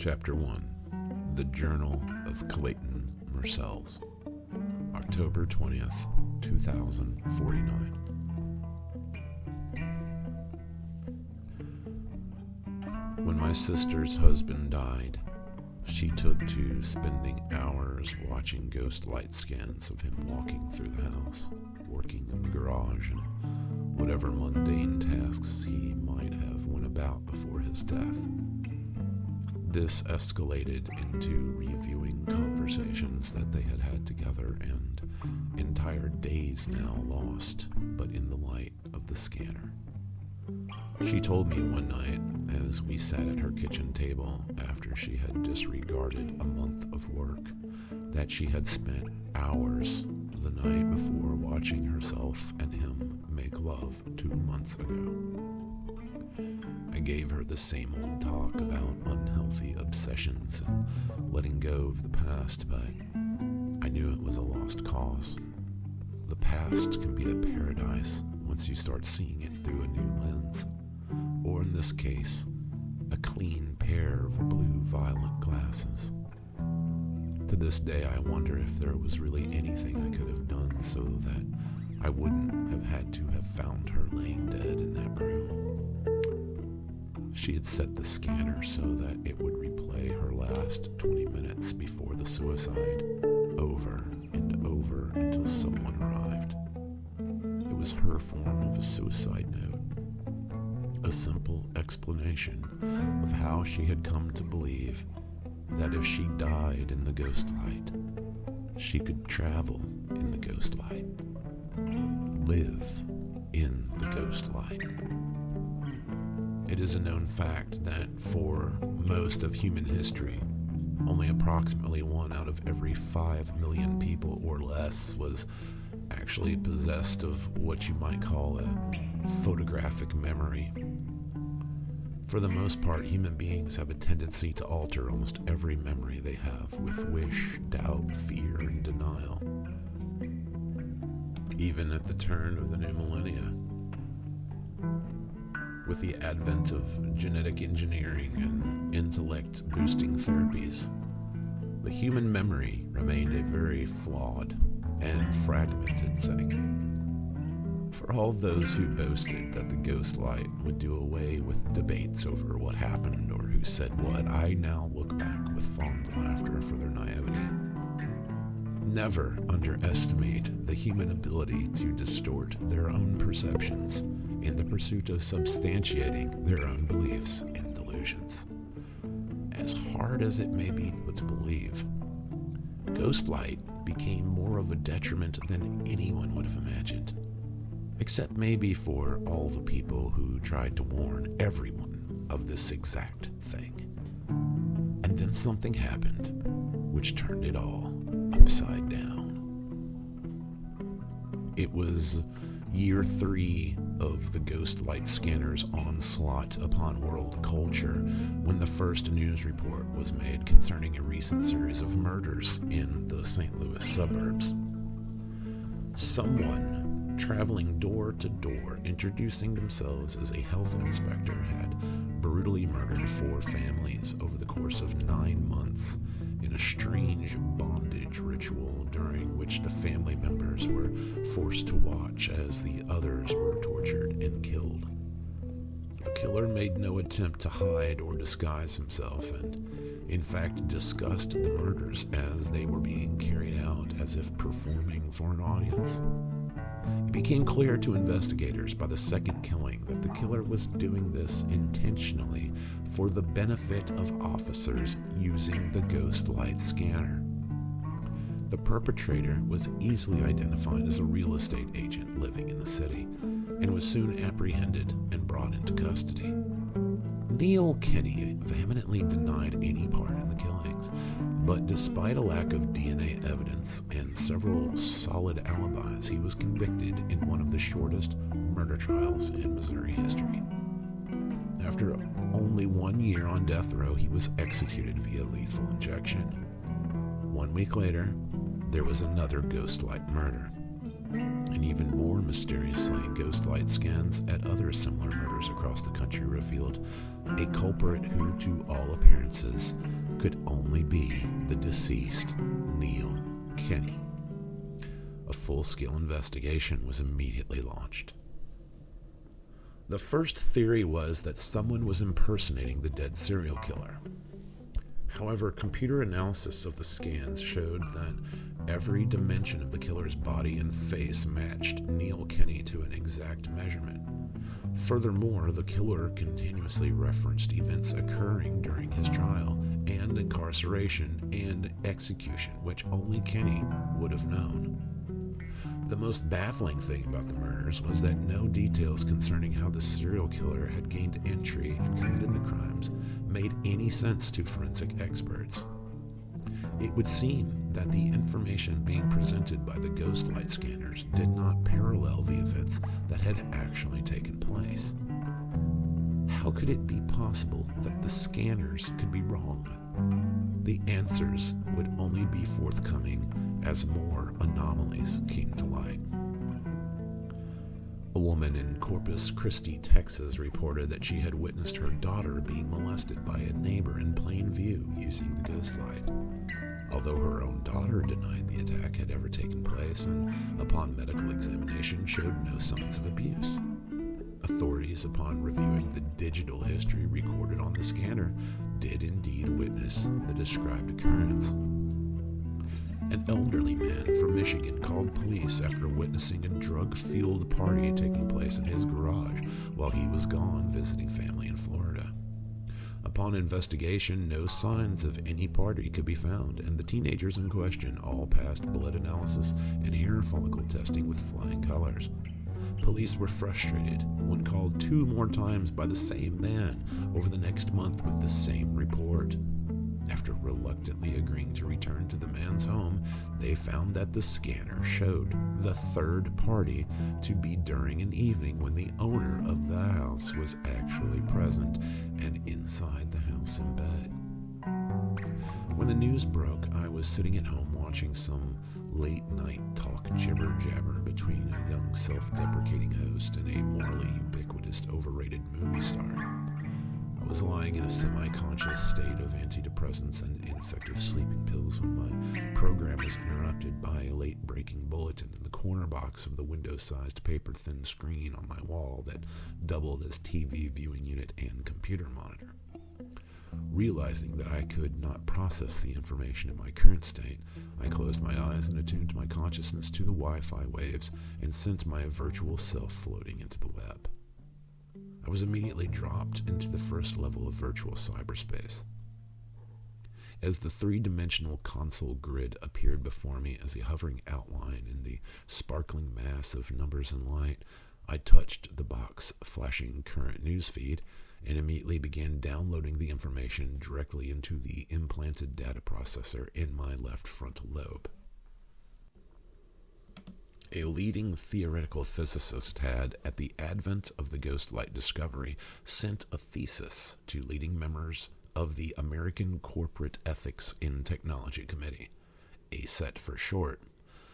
Chapter 1, The Journal of Clayton Marcells, October 20th, 2049. When my sister's husband died, she took to spending hours watching ghost light scans of him walking through the house, working in the garage, and whatever mundane tasks he might have went about before his death. This escalated into reviewing conversations that they had had together and entire days now lost, but in the light of the scanner. She told me one night, as we sat at her kitchen table after she had disregarded a month of work, that she had spent hours the night before watching herself and him make love 2 months ago. I gave her the same old talk about unhealthy obsessions and letting go of the past, but I knew it was a lost cause. The past can be a paradise once you start seeing it through a new lens, or in this case, a clean pair of blue-violet glasses. To this day, I wonder if there was really anything I could have done so that I wouldn't have had to have found her laying dead in that room. She had set the scanner so that it would replay her last 20 minutes before the suicide, over and over until someone arrived. It was her form of a suicide note, a simple explanation of how she had come to believe that if she died in the ghost light, she could travel in the ghost light, live in the ghost light. It is a known fact that for most of human history, only approximately 1 out of every 5 million people or less was actually possessed of what you might call a photographic memory. For the most part, human beings have a tendency to alter almost every memory they have with wish, doubt, fear, and denial. Even at the turn of the new millennia, with the advent of genetic engineering and intellect-boosting therapies, the human memory remained a very flawed and fragmented thing. For all those who boasted that the ghost light would do away with debates over what happened or who said what, I now look back with fond laughter for their naivety. Never underestimate the human ability to distort their own perceptions in the pursuit of substantiating their own beliefs and delusions. As hard as it may be to believe, ghost light became more of a detriment than anyone would have imagined, except maybe for all the people who tried to warn everyone of this exact thing. And then something happened which turned it all upside down. It was year 3 of the ghost light scanner's onslaught upon world culture when the first news report was made concerning a recent series of murders in the St. Louis suburbs. Someone traveling door to door, introducing themselves as a health inspector, had brutally murdered 4 families over the course of 9 months in a strange bondage ritual during which the family members were forced to watch as the others were tortured and killed. The killer made no attempt to hide or disguise himself and, in fact, discussed the murders as they were being carried out as if performing for an audience. It became clear to investigators by the second killing that the killer was doing this intentionally for the benefit of officers using the ghost light scanner. The perpetrator was easily identified as a real estate agent living in the city and was soon apprehended and brought into custody. Neil Kenny vehemently denied any part in the killings, but despite a lack of DNA evidence and several solid alibis, he was convicted in one of the shortest murder trials in Missouri history. After only 1 year on death row, he was executed via lethal injection. 1 week later, there was another ghost light murder. And even more mysteriously, ghost light scans at other similar murders across the country revealed a culprit who, to all appearances, could only be the deceased Neil Kenny. A full-scale investigation was immediately launched. The first theory was that someone was impersonating the dead serial killer. However, computer analysis of the scans showed that every dimension of the killer's body and face matched Neil Kenny to an exact measurement. Furthermore, the killer continuously referenced events occurring during his trial and incarceration and execution, which only Kenny would have known. The most baffling thing about the murders was that no details concerning how the serial killer had gained entry and committed the crimes made any sense to forensic experts. It would seem that the information being presented by the ghost light scanners did not parallel the events that had actually taken place. How could it be possible that the scanners could be wrong? The answers would only be forthcoming as more anomalies came to light. A woman in Corpus Christi, Texas, reported that she had witnessed her daughter being molested by a neighbor in plain view using the ghost light. Although her own daughter denied the attack had ever taken place and, upon medical examination, showed no signs of abuse. Authorities, upon reviewing the digital history recorded on the scanner, did indeed witness the described occurrence. An elderly man from Michigan called police after witnessing a drug-fueled party taking place in his garage while he was gone visiting family in Florida. Upon investigation, no signs of any party could be found, and the teenagers in question all passed blood analysis and hair follicle testing with flying colors. Police were frustrated when called 2 more times by the same man over the next month with the same report. After reluctantly agreeing to return to the man's home, they found that the scanner showed the third party to be during an evening when the owner of the house was actually present and inside the house in bed. When the news broke, I was sitting at home watching some late-night talk jibber-jabber between a young self-deprecating host and a morally ubiquitous overrated movie star. I was lying in a semi-conscious state of antidepressants and ineffective sleeping pills when my program was interrupted by a late-breaking bulletin in the corner box of the window-sized paper-thin screen on my wall that doubled as TV viewing unit and computer monitor. Realizing that I could not process the information in my current state, I closed my eyes and attuned my consciousness to the Wi-Fi waves and sent my virtual self floating into the web. I was immediately dropped into the first level of virtual cyberspace. As the 3-dimensional console grid appeared before me as a hovering outline in the sparkling mass of numbers and light, I touched the box flashing current newsfeed and immediately began downloading the information directly into the implanted data processor in my left frontal lobe. A leading theoretical physicist had, at the advent of the ghost light discovery, sent a thesis to leading members of the American Corporate Ethics in Technology Committee, ACET for short,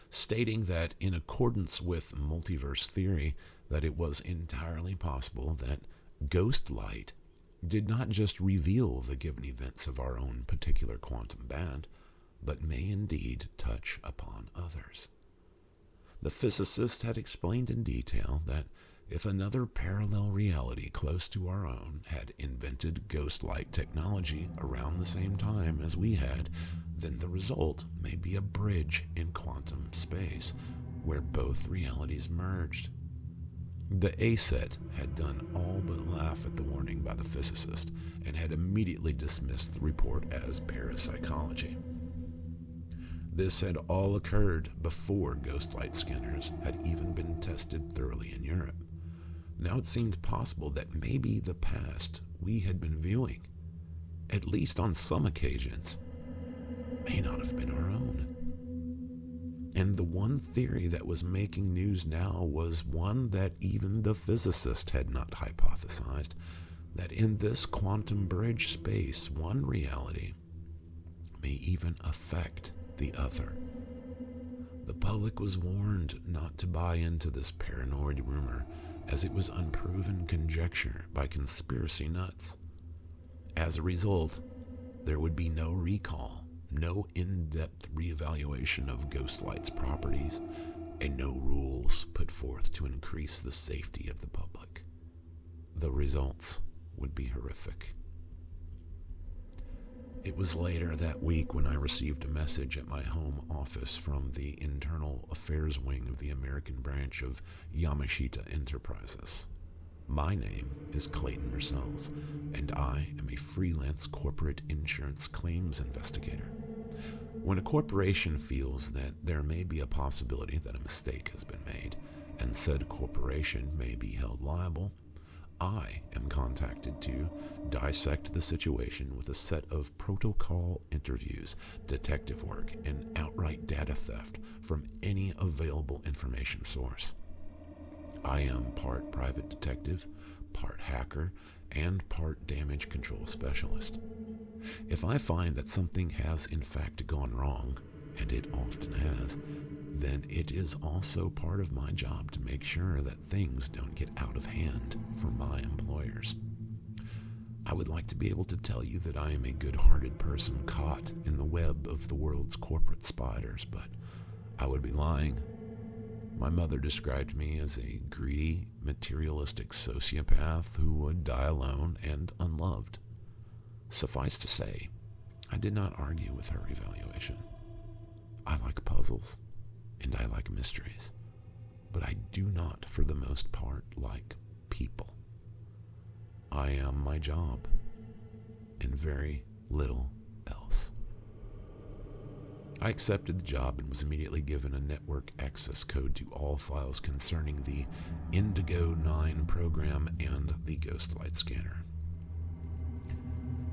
stating that in accordance with multiverse theory, that it was entirely possible that ghost light did not just reveal the given events of our own particular quantum band, but may indeed touch upon others. The physicist had explained in detail that if another parallel reality close to our own had invented ghost light technology around the same time as we had, then the result may be a bridge in quantum space where both realities merged. The ACET had done all but laugh at the warning by the physicist and had immediately dismissed the report as parapsychology. This had all occurred before ghost light scanners had even been tested thoroughly in Europe. Now it seemed possible that maybe the past we had been viewing, at least on some occasions, may not have been our own. And the one theory that was making news now was one that even the physicist had not hypothesized, that in this quantum bridge space, one reality may even affect the other. The public was warned not to buy into this paranoid rumor, as it was unproven conjecture by conspiracy nuts. As a result, there would be no recall, no in-depth reevaluation of Ghostlight's properties, and no rules put forth to increase the safety of the public. The results would be horrific. It was later that week when I received a message at my home office from the Internal Affairs Wing of the American branch of Yamashita Enterprises. My name is Clayton Mercells, and I am a freelance corporate insurance claims investigator. When a corporation feels that there may be a possibility that a mistake has been made, and said corporation may be held liable, I am contacted to dissect the situation with a set of protocol interviews, detective work, and outright data theft from any available information source. I am part private detective, part hacker, and part damage control specialist. If I find that something has in fact gone wrong, and it often has, then it is also part of my job to make sure that things don't get out of hand for my employers. I would like to be able to tell you that I am a good-hearted person caught in the web of the world's corporate spiders, but I would be lying. My mother described me as a greedy, materialistic sociopath who would die alone and unloved. Suffice to say, I did not argue with her evaluation. I like puzzles, and I like mysteries, but I do not, for the most part, like people. I am my job, and very little else. I accepted the job and was immediately given a network access code to all files concerning the Indigo 9 program and the Ghostlight scanner.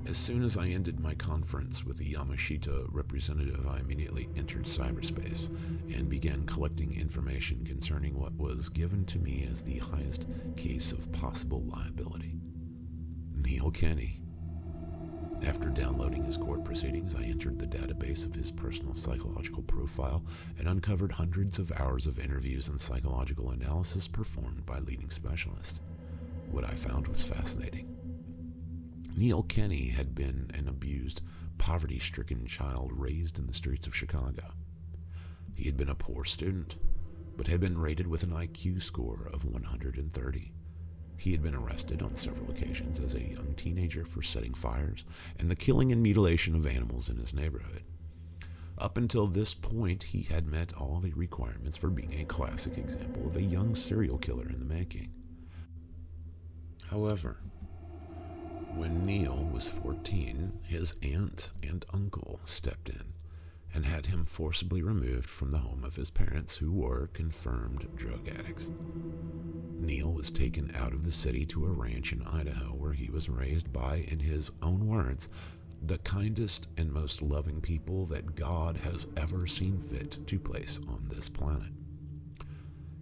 As soon as I ended my conference with the Yamashita representative, I immediately entered cyberspace and began collecting information concerning what was given to me as the highest case of possible liability. Neil Kenny. After downloading his court proceedings, I entered the database of his personal psychological profile and uncovered hundreds of hours of interviews and psychological analysis performed by leading specialists. What I found was fascinating. Neil Kenny had been an abused, poverty-stricken child raised in the streets of Chicago. He had been a poor student, but had been rated with an IQ score of 130. He had been arrested on several occasions as a young teenager for setting fires and the killing and mutilation of animals in his neighborhood. Up until this point, he had met all the requirements for being a classic example of a young serial killer in the making. However, when Neil was 14, his aunt and uncle stepped in and had him forcibly removed from the home of his parents, who were confirmed drug addicts. Neil was taken out of the city to a ranch in Idaho where he was raised by, in his own words, the kindest and most loving people that God has ever seen fit to place on this planet.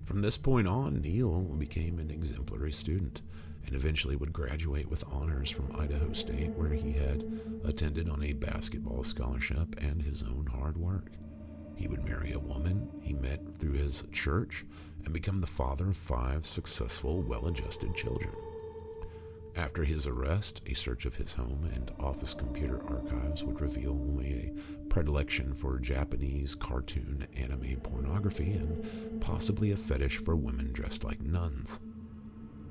From this point on, Neil became an exemplary student and eventually would graduate with honors from Idaho State, where he had attended on a basketball scholarship and his own hard work. He would marry a woman he met through his church and become the father of 5 successful, well-adjusted children. After his arrest, a search of his home and office computer archives would reveal only a predilection for Japanese cartoon anime pornography and possibly a fetish for women dressed like nuns.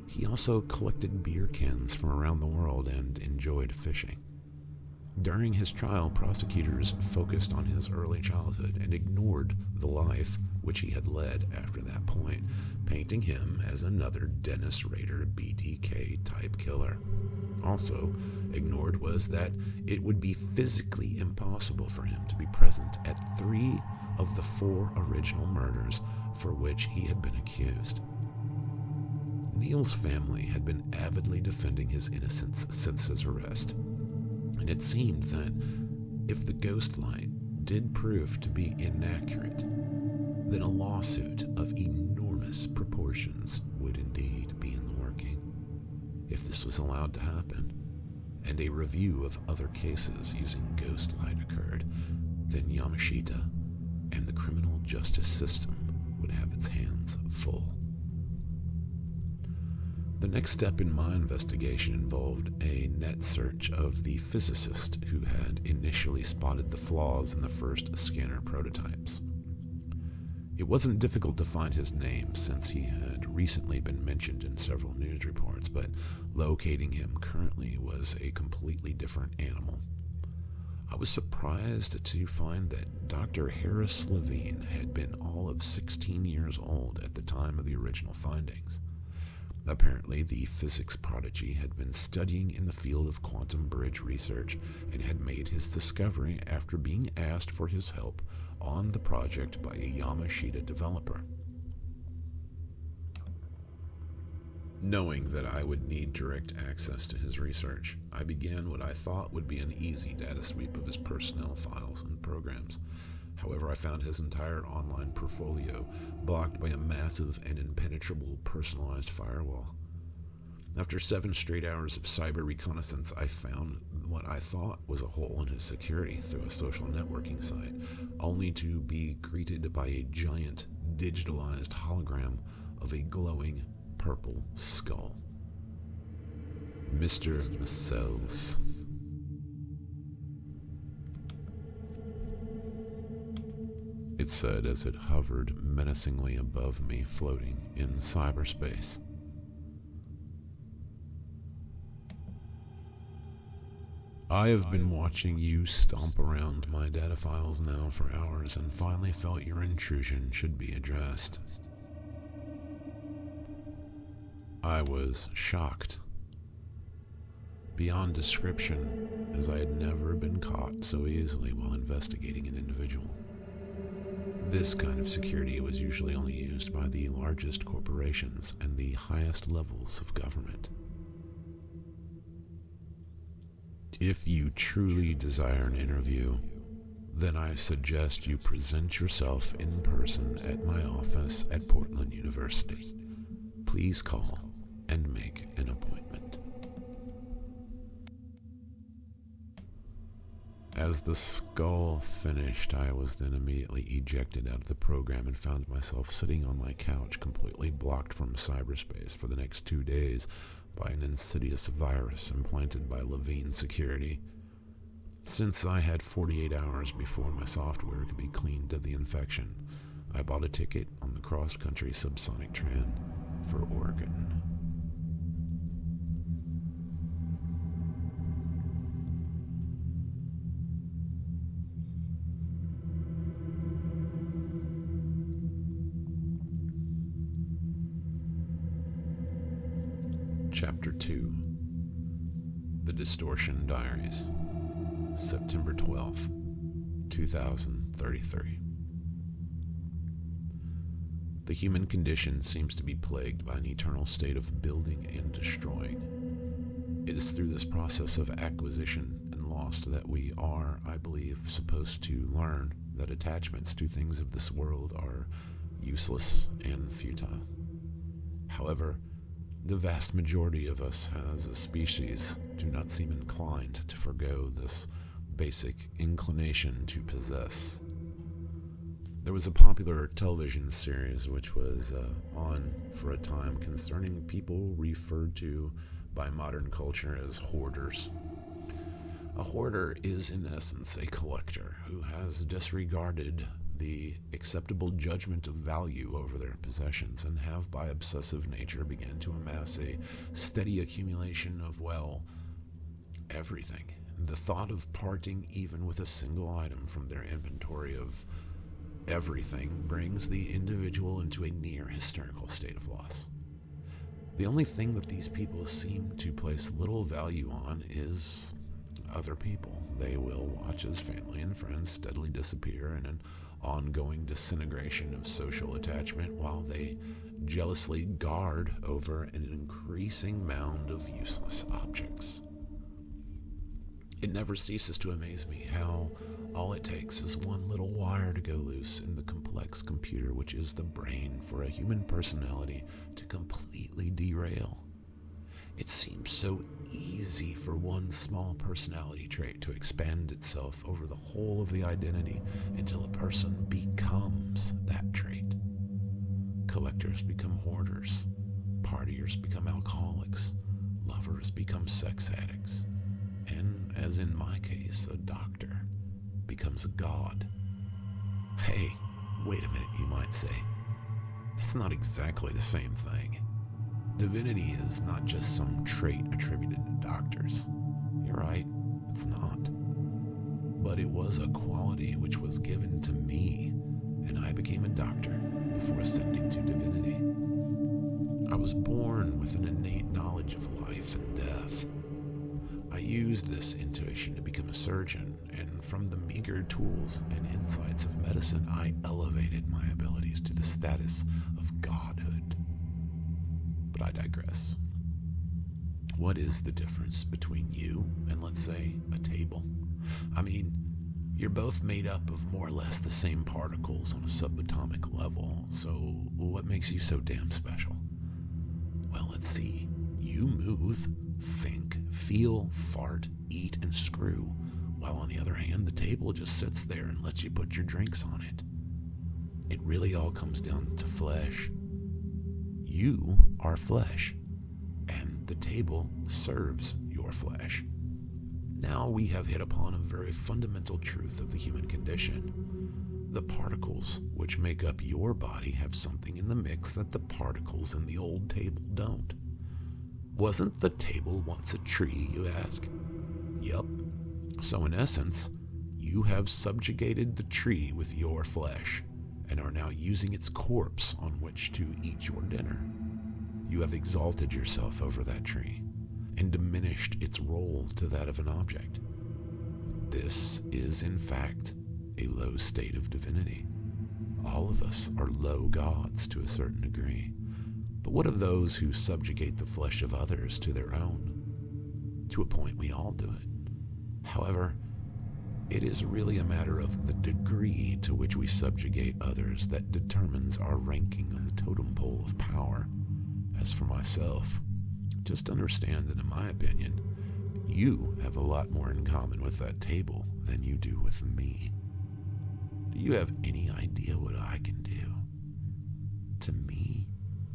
He also collected beer cans from around the world and enjoyed fishing. During his trial, prosecutors focused on his early childhood and ignored the life which he had led after that point, painting him as another Dennis Rader BTK-type killer. Also ignored was that it would be physically impossible for him to be present at 3 of the 4 original murders for which he had been accused. Neil's family had been avidly defending his innocence since his arrest, and it seemed that if the Ghostlight did prove to be inaccurate, then a lawsuit of enormous proportions would indeed be in the working. If this was allowed to happen, and a review of other cases using Ghostlight occurred, then Yamashita and the criminal justice system would have its hands full. The next step in my investigation involved a net search of the physicist who had initially spotted the flaws in the first scanner prototypes. It wasn't difficult to find his name since he had recently been mentioned in several news reports, but locating him currently was a completely different animal. I was surprised to find that Dr. Harris Levine had been all of 16 years old at the time of the original findings. Apparently, the physics prodigy had been studying in the field of quantum bridge research and had made his discovery after being asked for his help on the project by a Yamashita developer. Knowing that I would need direct access to his research, I began what I thought would be an easy data sweep of his personnel files and programs. However, I found his entire online portfolio blocked by a massive and impenetrable personalized firewall. After 7 straight hours of cyber reconnaissance, I found what I thought was a hole in his security through a social networking site, only to be greeted by a giant digitalized hologram of a glowing purple skull. Mr. Masel's. It said as it hovered menacingly above me, floating in cyberspace. I have been watching you stomp around my data files now for hours and finally felt your intrusion should be addressed. I was shocked beyond description, as I had never been caught so easily while investigating an individual. This kind of security was usually only used by the largest corporations and the highest levels of government. If you truly desire an interview, then I suggest you present yourself in person at my office at Portland University. Please call and make an appointment. As the skull finished, I was then immediately ejected out of the program and found myself sitting on my couch, completely blocked from cyberspace for the next 2 days by an insidious virus implanted by Levine Security. Since I had 48 hours before my software could be cleaned of the infection, I bought a ticket on the cross-country subsonic train for Oregon. Chapter 2. The Distortion Diaries. September 12th, 2033. The human condition seems to be plagued by an eternal state of building and destroying. It is through this process of acquisition and loss that we are, I believe, supposed to learn that attachments to things of this world are useless and futile. However, the vast majority of us as a species do not seem inclined to forgo this basic inclination to possess. There was a popular television series which was on for a time concerning people referred to by modern culture as hoarders. A hoarder is in essence a collector who has disregarded the acceptable judgment of value over their possessions and have by obsessive nature began to amass a steady accumulation of, well, everything. The thought of parting even with a single item from their inventory of everything brings the individual into a near hysterical state of loss. The only thing that these people seem to place little value on is other people. They will watch as family and friends steadily disappear in an ongoing disintegration of social attachment while they jealously guard over an increasing mound of useless objects. It never ceases to amaze me how all it takes is one little wire to go loose in the complex computer which is the brain for a human personality to completely derail. It seems so easy for one small personality trait to expand itself over the whole of the identity until a person becomes Collectors become hoarders. Partiers become alcoholics. Lovers become sex addicts. And, as in my case, a doctor becomes a god. Hey, wait a minute, you might say. That's not exactly the same thing. Divinity is not just some trait attributed to doctors. You're right, it's not. But it was a quality which was given to me, and I became a doctor before ascending to divinity. I was born with an innate knowledge of life and death. I used this intuition to become a surgeon, and from the meager tools and insights of medicine, I elevated my abilities to the status of godhood. But I digress. What is the difference between you and, let's say, a table? I mean, you're both made up of more or less the same particles on a subatomic level, so what makes you so damn special? Well, let's see. You move, think, feel, fart, eat, and screw, while on the other hand, the table just sits there and lets you put your drinks on it. It really all comes down to flesh. You are flesh, and the table serves your flesh. Now we have hit upon a very fundamental truth of the human condition. The particles which make up your body have something in the mix that the particles in the old table don't. Wasn't the table once a tree, you ask? Yup. So in essence, you have subjugated the tree with your flesh, and are now using its corpse on which to eat your dinner. You have exalted yourself over that tree, and diminished its role to that of an object. This is, in fact, a low state of divinity. All of us are low gods to a certain degree. But what of those who subjugate the flesh of others to their own? To a point, we all do it. However, it is really a matter of the degree to which we subjugate others that determines our ranking on the totem pole of power. As for myself, just understand that in my opinion, you have a lot more in common with that table than you do with me. Do you have any idea what I can do? To me,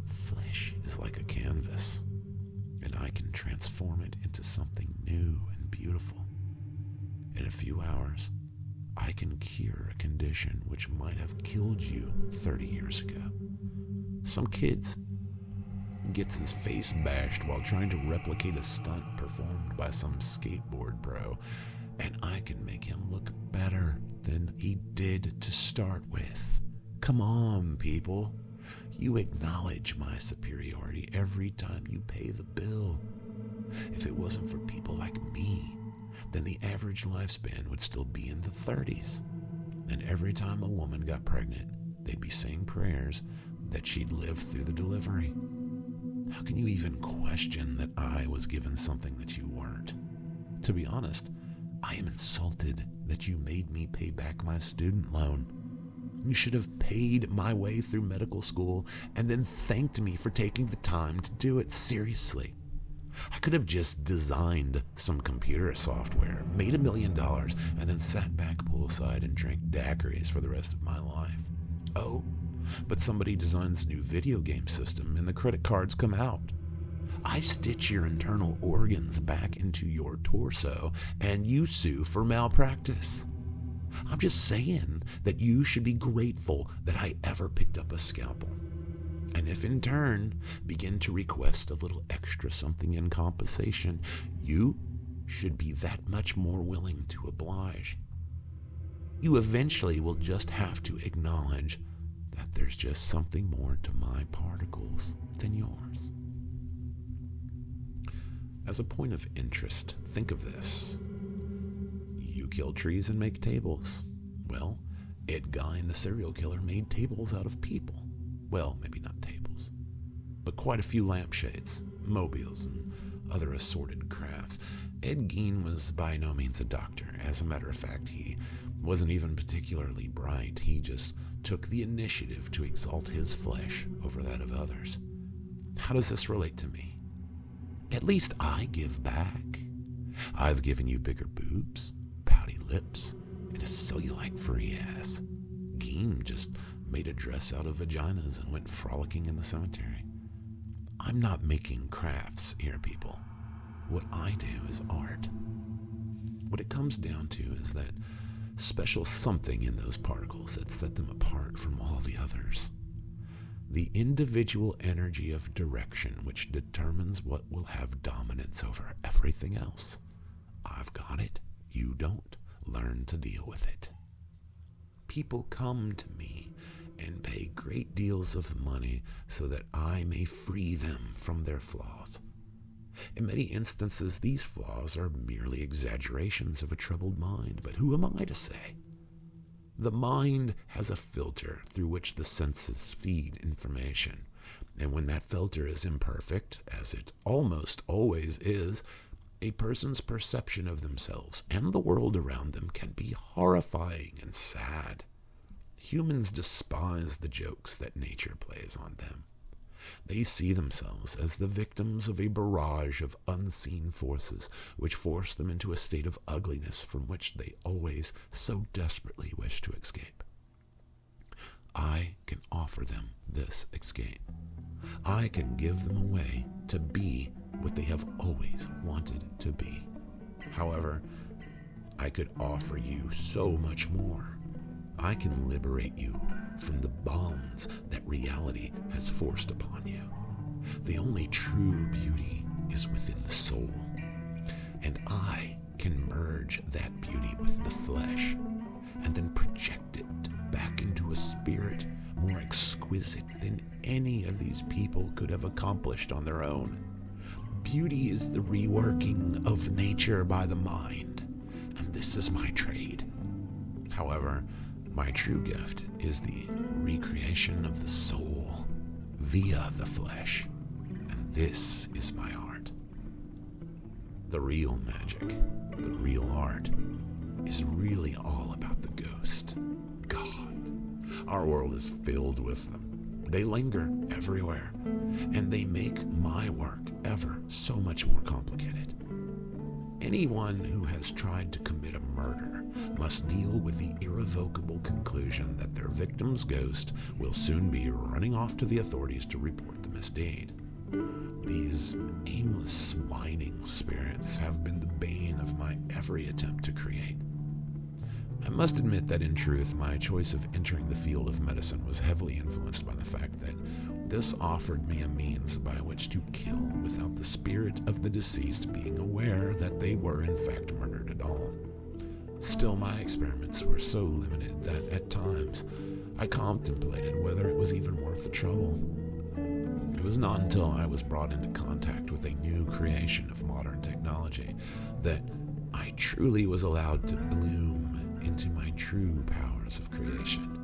flesh is like a canvas, and I can transform it into something new and beautiful. In a few hours, I can cure a condition which might have killed you 30 years ago. Some kids gets his face bashed while trying to replicate a stunt performed by some skateboard pro, and I can make him look better than he did to start with. Come on, people. You acknowledge my superiority every time you pay the bill. If it wasn't for people like me, then the average lifespan would still be in the 30s. And every time a woman got pregnant, they'd be saying prayers that she'd live through the delivery. How can you even question that I was given something that you weren't? To be honest, I am insulted that you made me pay back my student loan. You should have paid my way through medical school and then thanked me for taking the time to do it. Seriously. I could have just designed some computer software, made $1 million, and then sat back poolside and drank daiquiris for the rest of my life. Oh, but somebody designs a new video game system and the credit cards come out. I stitch your internal organs back into your torso and you sue for malpractice. I'm just saying that you should be grateful that I ever picked up a scalpel. And if in turn begin to request a little extra something in compensation, you should be that much more willing to oblige. You eventually will just have to acknowledge that there's just something more to my particles than yours. As a point of interest, think of this. You kill trees and make tables. Well, Ed Gein, the serial killer, made tables out of people. Well, maybe not tables, but quite a few lampshades, mobiles, and other assorted crafts. Ed Gein was by no means a doctor. As a matter of fact, he wasn't even particularly bright. He just took the initiative to exalt his flesh over that of others. How does this relate to me? At least I give back. I've given you bigger boobs, pouty lips, and a cellulite-free ass. Gein just made a dress out of vaginas and went frolicking in the cemetery. I'm not making crafts here, people. What I do is art. What it comes down to is that special something in those particles that set them apart from all the others. The individual energy of direction which determines what will have dominance over everything else. I've got it. You don't. Learn to deal with it. People come to me and pay great deals of money so that I may free them from their flaws. In many instances, these flaws are merely exaggerations of a troubled mind, but who am I to say? The mind has a filter through which the senses feed information, and when that filter is imperfect, as it almost always is, a person's perception of themselves and the world around them can be horrifying and sad. Humans despise the jokes that nature plays on them. They see themselves as the victims of a barrage of unseen forces which force them into a state of ugliness from which they always so desperately wish to escape. I can offer them this escape. I can give them a way to be what they have always wanted to be. However, I could offer you so much more. I can liberate you from the bonds that reality has forced upon you. The only true beauty is within the soul, and I can merge that beauty with the flesh and then project it back into a spirit more exquisite than any of these people could have accomplished on their own. Beauty is the reworking of nature by the mind, and this is my trade. However, my true gift is the recreation of the soul via the flesh, and this is my art. The real magic, the real art, is really all about the ghost, God. Our world is filled with them. They linger everywhere, and they make my work ever so much more complicated. Anyone who has tried to commit a murder must deal with the irrevocable conclusion that their victim's ghost will soon be running off to the authorities to report the misdeed. These aimless, whining spirits have been the bane of my every attempt to create. I must admit that in truth, my choice of entering the field of medicine was heavily influenced by the fact that this offered me a means by which to kill without the spirit of the deceased being aware that they were in fact murdered at all. Still, my experiments were so limited that at times I contemplated whether it was even worth the trouble. It was not until I was brought into contact with a new creation of modern technology that I truly was allowed to bloom into my true powers of creation.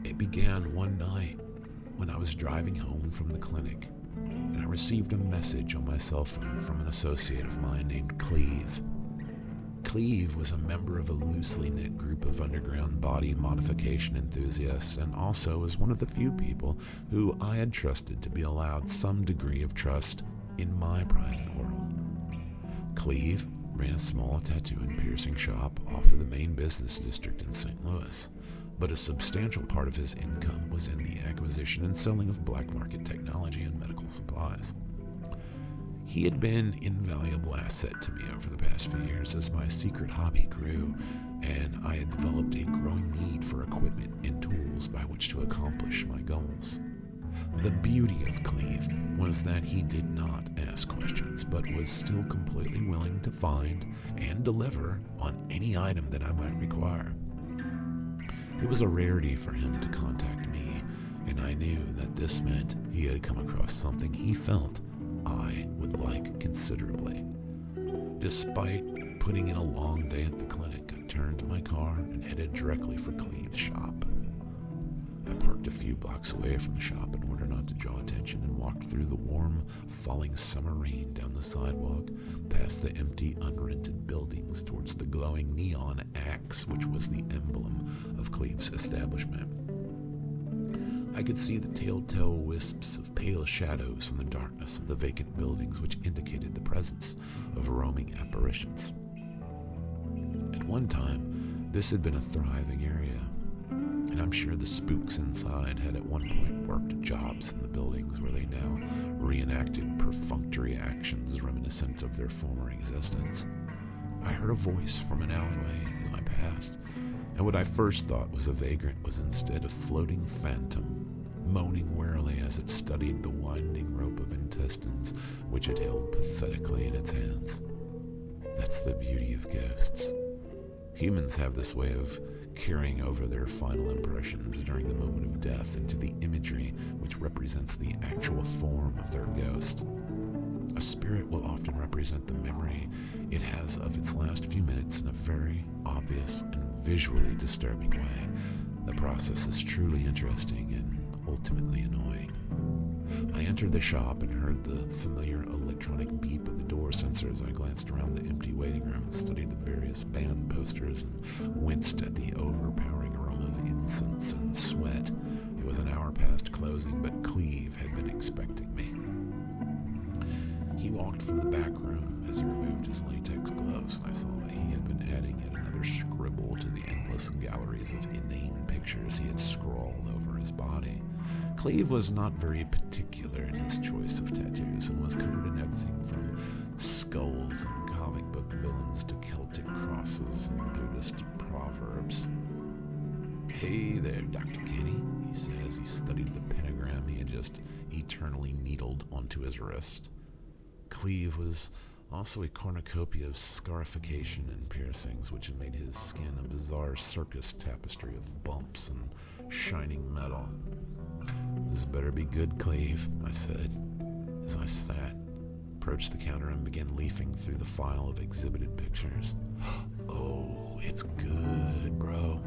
It began one night when I was driving home from the clinic, and I received a message on my cell phone from an associate of mine named Cleve. Cleve was a member of a loosely knit group of underground body modification enthusiasts, and also was one of the few people who I had trusted to be allowed some degree of trust in my private world. Cleve ran a small tattoo and piercing shop off of the main business district in St. Louis, but a substantial part of his income was in the acquisition and selling of black market technology and medical supplies. He had been an invaluable asset to me over the past few years as my secret hobby grew, and I had developed a growing need for equipment and tools by which to accomplish my goals. The beauty of Cleve was that he did not ask questions, but was still completely willing to find and deliver on any item that I might require. It was a rarity for him to contact me, and I knew that this meant he had come across something he felt I would like considerably. Despite putting in a long day at the clinic, I turned to my car and headed directly for Cleve's shop. I parked a few blocks away from the shop in order not to draw attention and walked through the warm, falling summer rain down the sidewalk, past the empty, unrented buildings towards the glowing neon axe which was the emblem of Cleve's establishment. I could see the telltale wisps of pale shadows in the darkness of the vacant buildings which indicated the presence of roaming apparitions. At one time, this had been a thriving area. And I'm sure the spooks inside had at one point worked jobs in the buildings where they now reenacted perfunctory actions reminiscent of their former existence. I heard a voice from an alleyway as I passed, and what I first thought was a vagrant was instead a floating phantom, moaning wearily as it studied the winding rope of intestines which it held pathetically in its hands. That's the beauty of ghosts. Humans have this way of carrying over their final impressions during the moment of death into the imagery which represents the actual form of their ghost. A spirit will often represent the memory it has of its last few minutes in a very obvious and visually disturbing way. The process is truly interesting and ultimately annoying. I entered the shop and heard the familiar electronic beep of the door sensor as I glanced around the empty waiting room and studied the various band posters and winced at the overpowering aroma of incense and sweat. It was an hour past closing, but Cleve had been expecting me. He walked from the back room as he removed his latex gloves, and I saw that he had been adding yet another scribble to the endless galleries of inane pictures he had scrawled over his body. Cleve was not very particular in his choice of tattoos and was covered in everything from skulls and comic book villains to Celtic crosses and Buddhist proverbs. "Hey there, Dr. Kenny," he said as he studied the pentagram he had just eternally needled onto his wrist. Cleve was also a cornucopia of scarification and piercings, which had made his skin a bizarre circus tapestry of bumps and shining metal. "This better be good, Cleve," I said, as I sat, approached the counter, and began leafing through the file of exhibited pictures. "Oh, it's good, bro.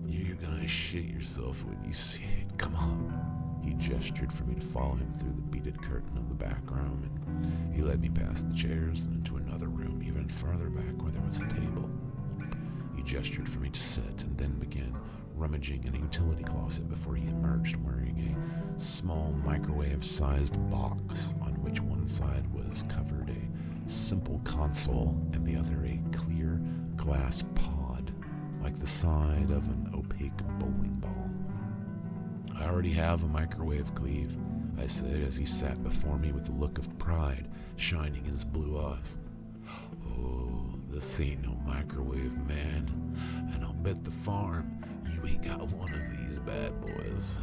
You're gonna shit yourself when you see it. Come on." He gestured for me to follow him through the beaded curtain of the back room, and he led me past the chairs and into another room even farther back where there was a table. He gestured for me to sit and then began rummaging in a utility closet before he emerged wearing a small microwave-sized box on which one side was covered a simple console and the other a clear glass pod, like the side of an opaque bowling ball. "I already have a microwave, Cleve," I said as he sat before me with a look of pride shining in his blue eyes. "Oh, this ain't no microwave, man, and I'll bet the farm you ain't got one of these bad boys."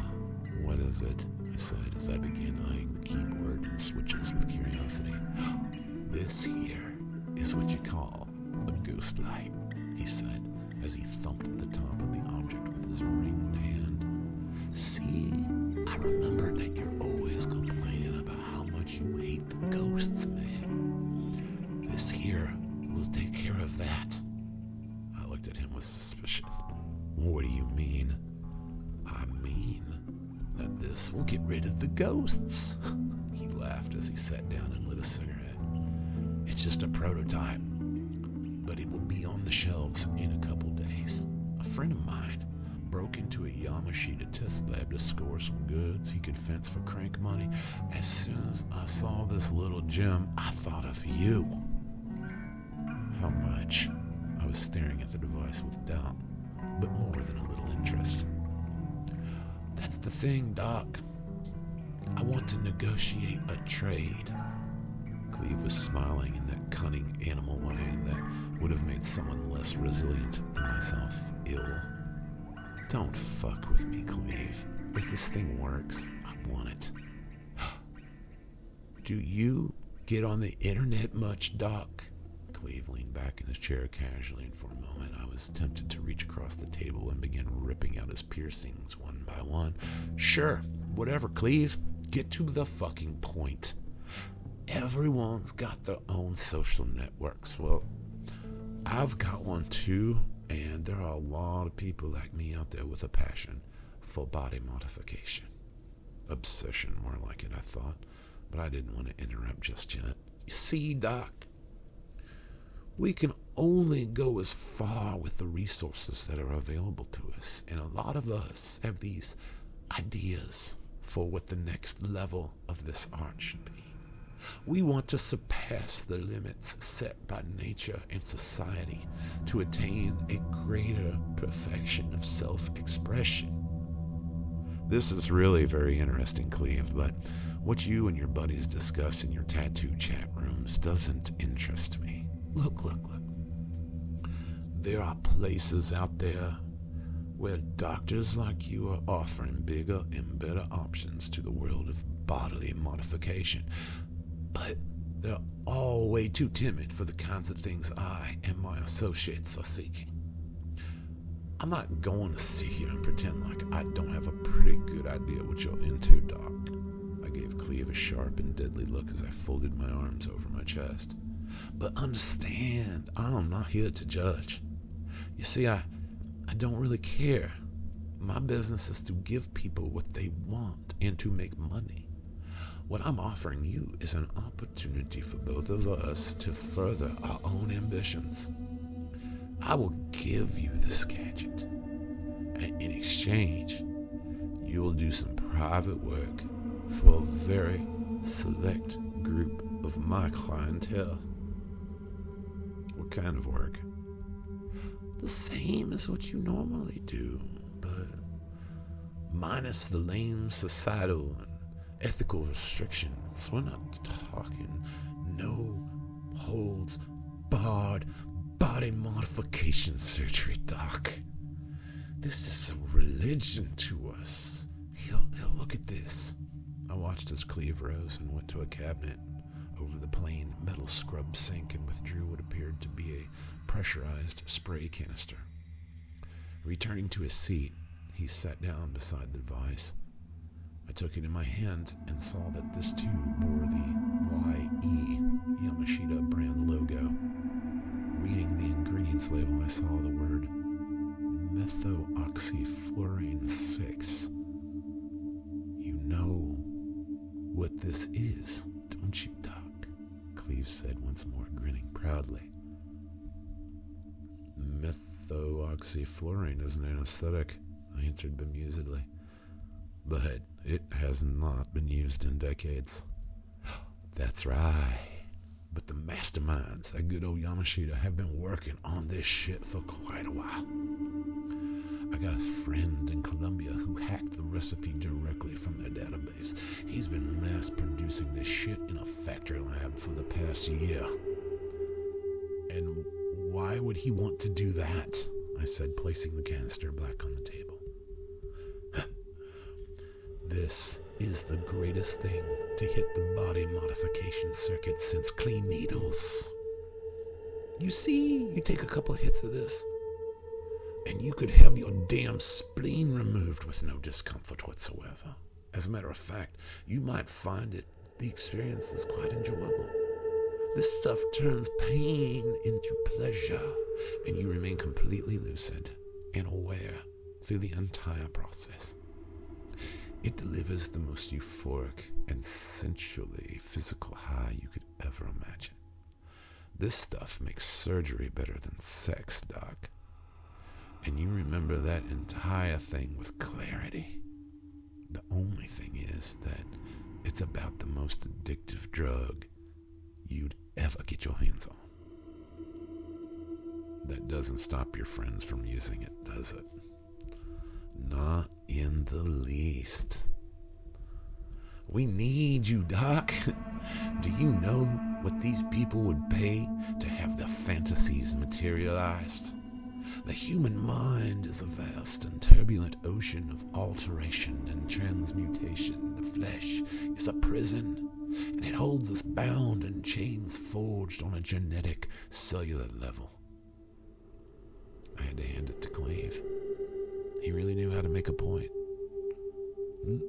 "What is it?" I said as I began eyeing the keyboard and switches with curiosity. "This here is what you call a ghost light," he said as he thumped at the top of the object with his ringed hand. "See, I remember that you're always complaining about how much you hate the ghosts, man. This here will take care of that." I looked at him with suspicion. "What do you mean?" "I mean that this will get rid of the ghosts." He laughed as he sat down and lit a cigarette. "It's just a prototype, but it will be on the shelves in a couple days. A friend of mine broke into a Yamashita test lab to score some goods he could fence for crank money. As soon as I saw this little gem, I thought of you." "How much?" I was staring at the device with doubt, but more than a little interest. "That's the thing, Doc. I want to negotiate a trade." Cleve was smiling in that cunning animal way that would have made someone less resilient than myself ill. "Don't fuck with me, Cleve. If this thing works, I want it." "Do you get on the internet much, Doc?" Cleve leaned back in his chair casually, and for a moment I was tempted to reach across the table and begin ripping out his piercings one by one. "Sure, whatever, Cleve. Get to the fucking point. Everyone's got their own social networks. Well, I've got one too, and there are a lot of people like me out there with a passion for body modification." Obsession, more like it, I thought, but I didn't want to interrupt just yet. "You see, Doc, we can only go as far with the resources that are available to us, and a lot of us have these ideas for what the next level of this art should be. We want to surpass the limits set by nature and society to attain a greater perfection of self-expression. This is really very interesting, Cleve, but what you and your buddies discuss in your tattoo chat rooms doesn't interest me. Look. There are places out there where doctors like you are offering bigger and better options to the world of bodily modification. But they're all way too timid for the kinds of things I and my associates are seeking. I'm not going to sit here and pretend like I don't have a pretty good idea what you're into, Doc. I gave Cleve a sharp and deadly look as I folded my arms over my chest. But understand, I'm not here to judge. You see, I don't really care. My business is to give people what they want and to make money. What I'm offering you is an opportunity for both of us to further our own ambitions. I will give you this gadget, and in exchange, you will do some private work for a very select group of my clientele. What kind of work? The same as what you normally do, but minus the lame societal and ethical restrictions. We're not talking no holds barred body modification surgery, Doc. This is a religion to us. Here, look at this. I watched as Cleve rose and went to a cabinet over the plain metal scrub sink and withdrew what appeared to be a pressurized spray canister. Returning to his seat, he sat down beside the device. I took it in my hand and saw that this too bore the YE Yamashita brand logo. Reading the ingredients label, I saw the word methoxyfluorine 6. You know what this is, don't you, Doc? Cleve said once more, grinning proudly. Methoxyfluorine is an anesthetic, I answered bemusedly. But it has not been used in decades. That's right. But the masterminds at good old Yamashita have been working on this shit for quite a while. I got a friend in Colombia who hacked the recipe directly from their database. He's been mass producing this shit in a factory lab for the past year. And why would he want to do that? I said, placing the canister back on the table. This is the greatest thing to hit the body modification circuit since clean needles. You see, you take a couple of hits of this, and you could have your damn spleen removed with no discomfort whatsoever. As a matter of fact, you might find the experience is quite enjoyable. This stuff turns pain into pleasure, and you remain completely lucid and aware through the entire process. It delivers the most euphoric and sensually physical high you could ever imagine. This stuff makes surgery better than sex, Doc. And you remember that entire thing with clarity. The only thing is that it's about the most addictive drug you'd ever get your hands on. That doesn't stop your friends from using it, does it? Not in the least. We need you, Doc. Do you know what these people would pay to have their fantasies materialized? The human mind is a vast and turbulent ocean of alteration and transmutation. The flesh is a prison, and it holds us bound in chains forged on a genetic, cellular level. I had to hand it to Cleve. He really knew how to make a point.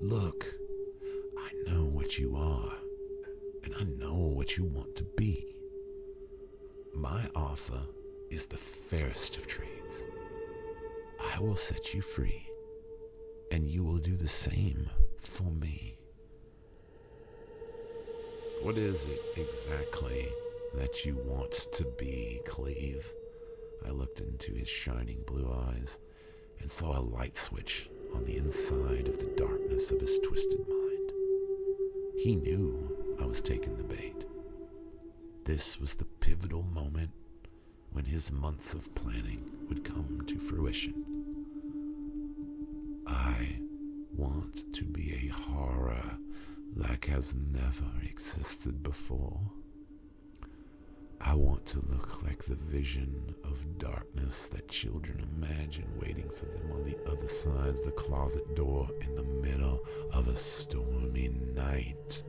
Look, I know what you are, and I know what you want to be. My offer is the fairest of trades. I will set you free, and you will do the same for me. What is it exactly that you want to be, Cleve? I looked into his shining blue eyes and saw a light switch on the inside of the darkness of his twisted mind. He knew I was taking the bait. This was the pivotal moment when his months of planning would come to fruition. I want to be a horror like has never existed before. I want to look like the vision of darkness that children imagine waiting for them on the other side of the closet door in the middle of a stormy night.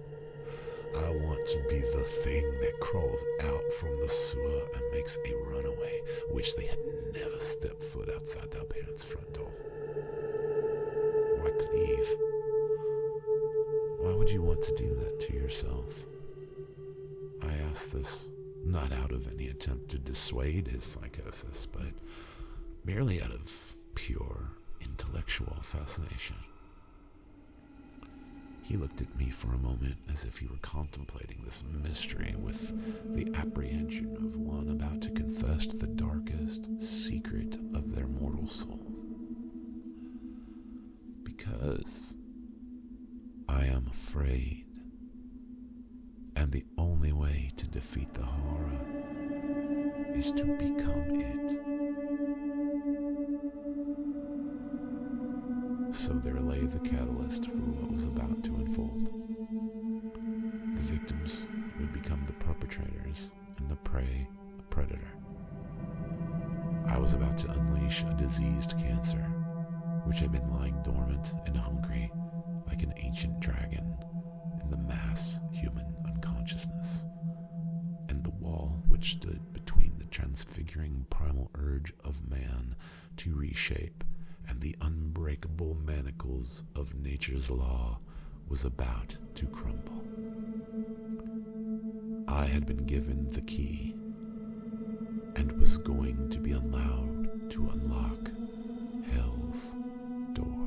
I want to be the thing that crawls out from the sewer and makes a runaway wish they had never stepped foot outside their parents' front door. Why cleave? Why would you want to do that to yourself? I ask this not out of any attempt to dissuade his psychosis, but merely out of pure intellectual fascination. He looked at me for a moment as if he were contemplating this mystery with the apprehension of one about to confess the darkest secret of their mortal soul. Because I am afraid, and the only way to defeat the horror is to become it. So there lay the catalyst for what was about to unfold. The victims would become the perpetrators, and the prey a predator. I was about to unleash a diseased cancer, which had been lying dormant and hungry like an ancient dragon in the mass human unconsciousness, and the wall which stood between the transfiguring primal urge of man to reshape and the unbreakable manacles of nature's law was about to crumble. I had been given the key and was going to be allowed to unlock hell's door.